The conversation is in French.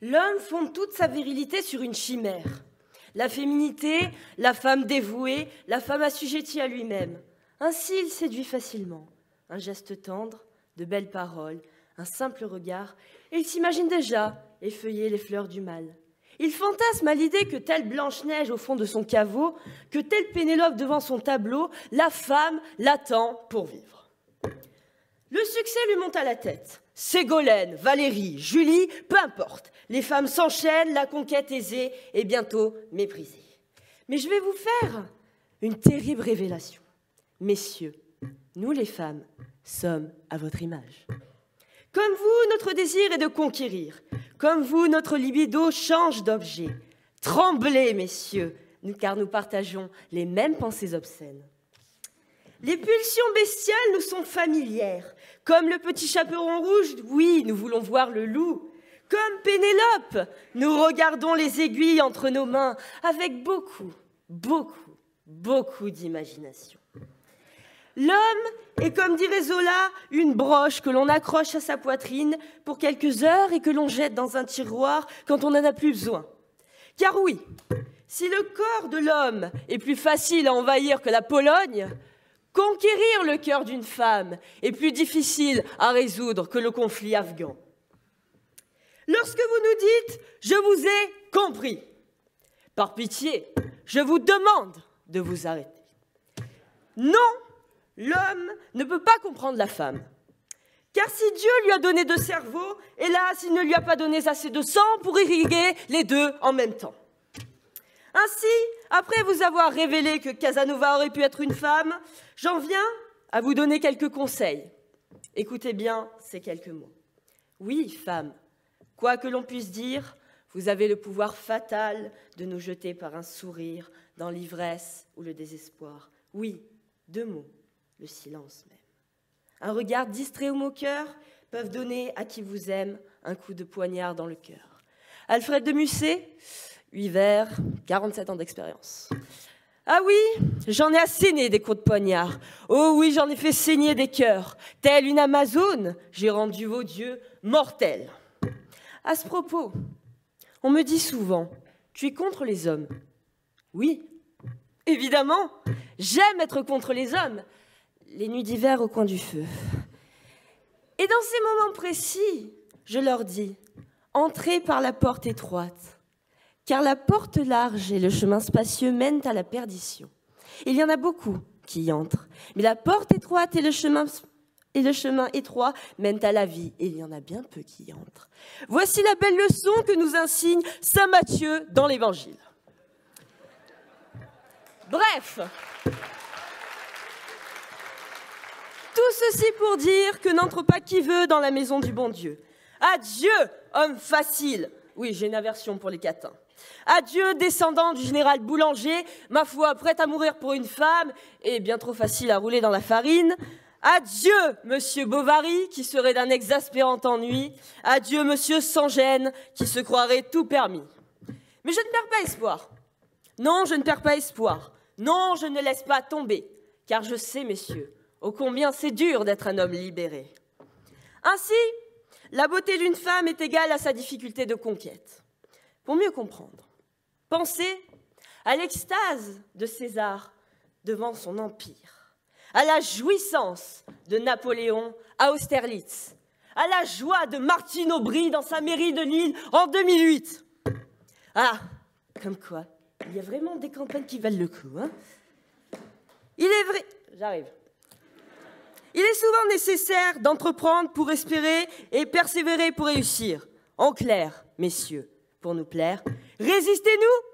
L'homme fonde toute sa virilité sur une chimère. La féminité, la femme dévouée, la femme assujettie à lui-même. Ainsi, il séduit facilement. Un geste tendre, de belles paroles, un simple regard, et il s'imagine déjà effeuiller les fleurs du mal. Il fantasme à l'idée que telle Blanche-Neige au fond de son caveau, que telle Pénélope devant son tableau, la femme l'attend pour vivre. Le succès lui monte à la tête. Ségolène, Valérie, Julie, peu importe. Les femmes s'enchaînent, la conquête aisée et bientôt méprisée. Mais je vais vous faire une terrible révélation. Messieurs, nous les femmes sommes à votre image. Comme vous, notre désir est de conquérir. Comme vous, notre libido change d'objet. Tremblez, messieurs, car nous partageons les mêmes pensées obscènes. Les pulsions bestiales nous sont familières. Comme le petit chaperon rouge, oui, nous voulons voir le loup. Comme Pénélope, nous regardons les aiguilles entre nos mains avec beaucoup d'imagination. L'homme est, comme dirait Zola, une broche que l'on accroche à sa poitrine pour quelques heures et que l'on jette dans un tiroir quand on n'en a plus besoin. Car oui, si le corps de l'homme est plus facile à envahir que la Pologne, conquérir le cœur d'une femme est plus difficile à résoudre que le conflit afghan. Lorsque vous nous dites « je vous ai compris », par pitié, je vous demande de vous arrêter. Non, l'homme ne peut pas comprendre la femme. Car si Dieu lui a donné 2 cerveaux, hélas, il ne lui a pas donné assez de sang pour irriguer les 2 en même temps. Ainsi, après vous avoir révélé que Casanova aurait pu être une femme, j'en viens à vous donner quelques conseils. Écoutez bien ces quelques mots. Oui, femme, quoi que l'on puisse dire, vous avez le pouvoir fatal de nous jeter par un sourire dans l'ivresse ou le désespoir. Oui, 2 mots, le silence même. Un regard distrait ou moqueur peuvent donner à qui vous aime un coup de poignard dans le cœur. Alfred de Musset, 8 vers, 47 ans d'expérience. Ah oui, j'en ai asséné des coups de poignard. Oh oui, j'en ai fait saigner des cœurs. Telle une Amazone, j'ai rendu vos dieux mortels. À ce propos, on me dit souvent, tu es contre les hommes. Oui, évidemment, j'aime être contre les hommes. Les nuits d'hiver au coin du feu. Et dans ces moments précis, je leur dis, entrez par la porte étroite. Car la porte large et le chemin spacieux mènent à la perdition. Il y en a beaucoup qui y entrent, mais la porte étroite et le chemin étroit mènent à la vie, et il y en a bien peu qui y entrent. Voici la belle leçon que nous insigne saint Matthieu dans l'Évangile. Bref, tout ceci pour dire que n'entre pas qui veut dans la maison du bon Dieu. Adieu, homme facile. Oui, j'ai une aversion pour les catins. Adieu, descendant du général Boulanger, ma foi, prête à mourir pour une femme et bien trop facile à rouler dans la farine. Adieu, monsieur Bovary, qui serait d'un exaspérant ennui. Adieu, monsieur Sans-Gêne, qui se croirait tout permis. Mais je ne perds pas espoir. Non, je ne perds pas espoir. Non, je ne laisse pas tomber. Car je sais, messieurs, ô combien c'est dur d'être un homme libéré. Ainsi, la beauté d'une femme est égale à sa difficulté de conquête. Pour mieux comprendre, pensez à l'extase de César devant son empire, à la jouissance de Napoléon à Austerlitz, à la joie de Martine Aubry dans sa mairie de Lille en 2008. Ah, comme quoi, il y a vraiment des campagnes qui valent le coup, hein. Il est vrai... J'arrive. Il est souvent nécessaire d'entreprendre pour espérer et persévérer pour réussir. En clair, messieurs, pour nous plaire, résistez-nous